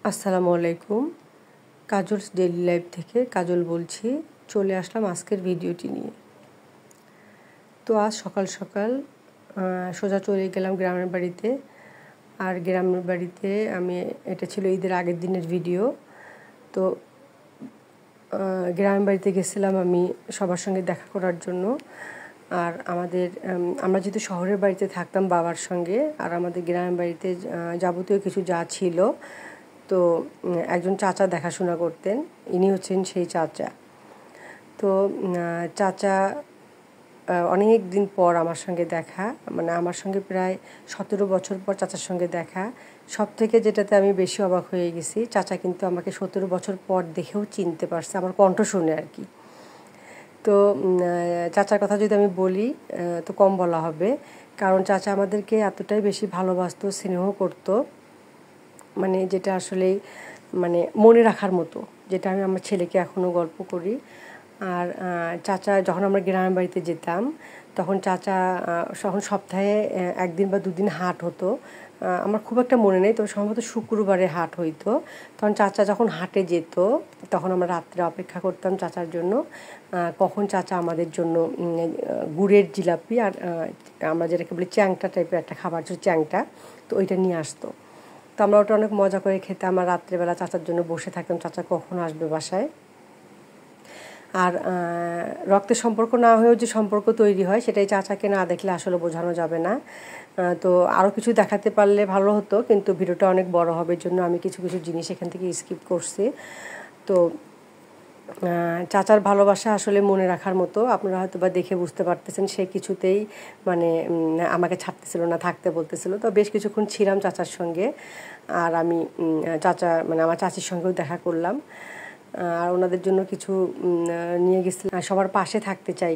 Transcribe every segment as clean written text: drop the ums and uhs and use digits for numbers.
আসসালামু আলাইকুম। Kajol's daily life থেকে কাজল বলছি। চলে আসলাম আজকের ভিডিওটি নিয়ে। তো আজ সকাল সকাল সোজা চলে গেলাম গ্রামের বাড়িতে। আর গ্রামের বাড়িতে এটা ছিল ঈদের আগের দিনের ভিডিও। তো গ্রামের বাড়িতে গেছিলাম আমি সবার সঙ্গে দেখা করার জন্য। আর আমরা যেহেতু শহরের বাড়িতে থাকতাম বাবার সঙ্গে, আর আমাদের গ্রামের বাড়িতে যাবতীয় কিছু যা ছিল, তো একজন চাচা দেখাশোনা করতেন। ইনি হচ্ছেন সেই চাচা। তো চাচা অনেক দিন পর আমার সঙ্গে দেখা, আমার সঙ্গে প্রায় 17 বছর পর চাচার সঙ্গে দেখা। সব থেকে যেটাতে আমি বেশি অবাক হয়ে গেছি, চাচা কিন্তু আমাকে 17 বছর পর দেখেও চিনতে পারছে, আমার কণ্ঠ শুনে আর কি। তো চাচার কথা যদি আমি বলি তো কম বলা হবে, কারণ চাচা আমাদেরকে এতটাই বেশি ভালোবাসতো, স্নেহ করতো, যেটা আসলেই মনে রাখার মতো, যেটা আমি আমার ছেলেকে এখনও গল্প করি। আর চাচা যখন আমরা গ্রামের বাড়িতে যেতাম, তখন সপ্তাহে একদিন বা দুদিন হাট হতো। আমার খুব একটা মনে নেই, তবে সম্ভবত শুক্রবারে হাট হইতো। তখন চাচা যখন হাটে যেত, তখন আমরা রাত্রে অপেক্ষা করতাম চাচার জন্য, কখন চাচা আমাদের জন্য গুড়ের জিলাপি আর আমরা যেটাকে বলি চ্যাংটা টাইপের একটা খাবার ছিল, চ্যাংটা, তো ওইটা নিয়ে আসতো। তো আমরা ওটা অনেক মজা করে খেতাম। আর রাত্রেবেলা চাচার জন্য বসে থাকতাম, চাচা কখন আসবে বাসায়। আর রক্তের সম্পর্ক না হয়েও যে সম্পর্ক তৈরি হয়, সেটাই চাচাকে না দেখলে আসলে বোঝানো যাবে না। তো আরও কিছু দেখাতে পারলে ভালো হতো, কিন্তু ভিডিওটা অনেক বড় হবে, জন্য আমি কিছু কিছু জিনিস এখান থেকে স্কিপ করছি। তো চাচার ভালোবাসা আসলে মনে রাখার মতো। আপনারা হয়তো বা দেখে বুঝতে পারতেছেন, সে কিছুতেই আমাকে ছাড়তেছিল না, থাকতে বলতেছিল। তো বেশ কিছুক্ষণ ছিলাম চাচার সঙ্গে। আর আমি আমার চাচির সঙ্গেও দেখা করলাম। আর ওনাদের জন্য কিছু নিয়ে গেছিলাম। সবার পাশে থাকতে চাই,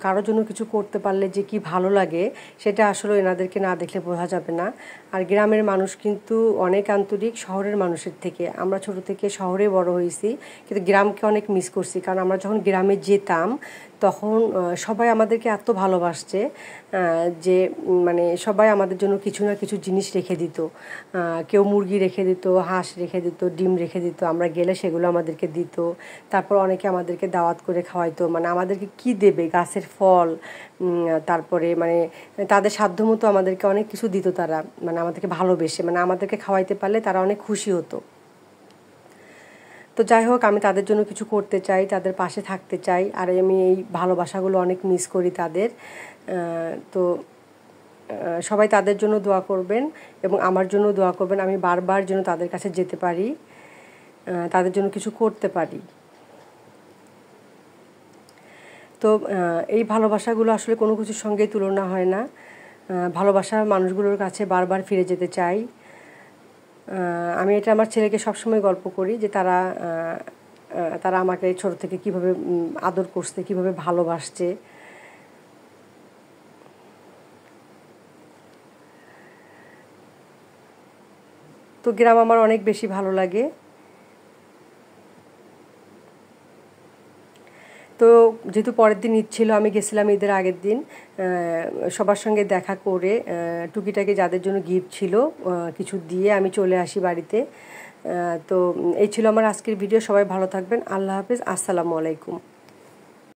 কারোর জন্য কিছু করতে পারলে যে কি ভালো লাগে, সেটা আসলে এনাদেরকে না দেখলে বোঝা যাবে না। আর গ্রামের মানুষ কিন্তু অনেক আন্তরিক শহরের মানুষের থেকে। আমরা ছোট থেকে শহরে বড় হয়েছি, কিন্তু গ্রামকে অনেক মিস করছি। কারণ আমরা যখন গ্রামে যেতাম, তখন সবাই আমাদেরকে এত ভালোবাসছে যে সবাই আমাদের জন্য কিছু না কিছু জিনিস রেখে দিত। কেউ মুরগি রেখে দিত, হাঁস রেখে দিত, ডিম রেখে দিত, আমরা গেলে সেগুলো আমাদেরকে দিত। তারপর অনেকে আমাদেরকে দাওয়াত করে খাওয়াইতো, আমাদেরকে কি দেবে, গাছের ফল, তারপরে তাদের সাধ্যমতো আমাদেরকে অনেক কিছু দিত। তারা আমাদেরকে ভালোবেসে, আমাদেরকে খাওয়াইতে পারলে তারা অনেক খুশি হতো। তো যাই হোক, আমি তাদের জন্য কিছু করতে চাই, তাদের পাশে থাকতে চাই। আর আমি এই ভালোবাসাগুলো অনেক মিস করি তাদের। তো সবাই তাদের জন্য দোয়া করবেন এবং আমার জন্য দোয়া করবেন, আমি বারবার যেন তাদের কাছে যেতে পারি, তাদের জন্য কিছু করতে পারি। তো এই ভালোবাসাগুলো আসলে কোনো কিছুর সঙ্গেই তুলনা হয় না। ভালোবাসা মানুষগুলোর কাছে বারবার ফিরে যেতে চাই। আমি এটা আমার ছেলেকে সবসময় গল্প করি যে তারা আমাকে ছোট থেকে কিভাবে আদর করছে, কিভাবে ভালোবাসছে। তো গ্রাম আমার অনেক বেশি ভালো লাগে। তো যেহেতু পরের দিন ঈদ ছিল, আমি গেছিলাম ঈদের আগের দিন। সবার সঙ্গে দেখা করে টুকিটাকি যাদের জন্য গিফট ছিল কিছু দিয়ে আমি চলে আসি বাড়িতে। তো এই ছিল আমার আজকের ভিডিও। সবাই ভালো থাকবেন। আল্লাহ হাফেজ। আসসালামু আলাইকুম।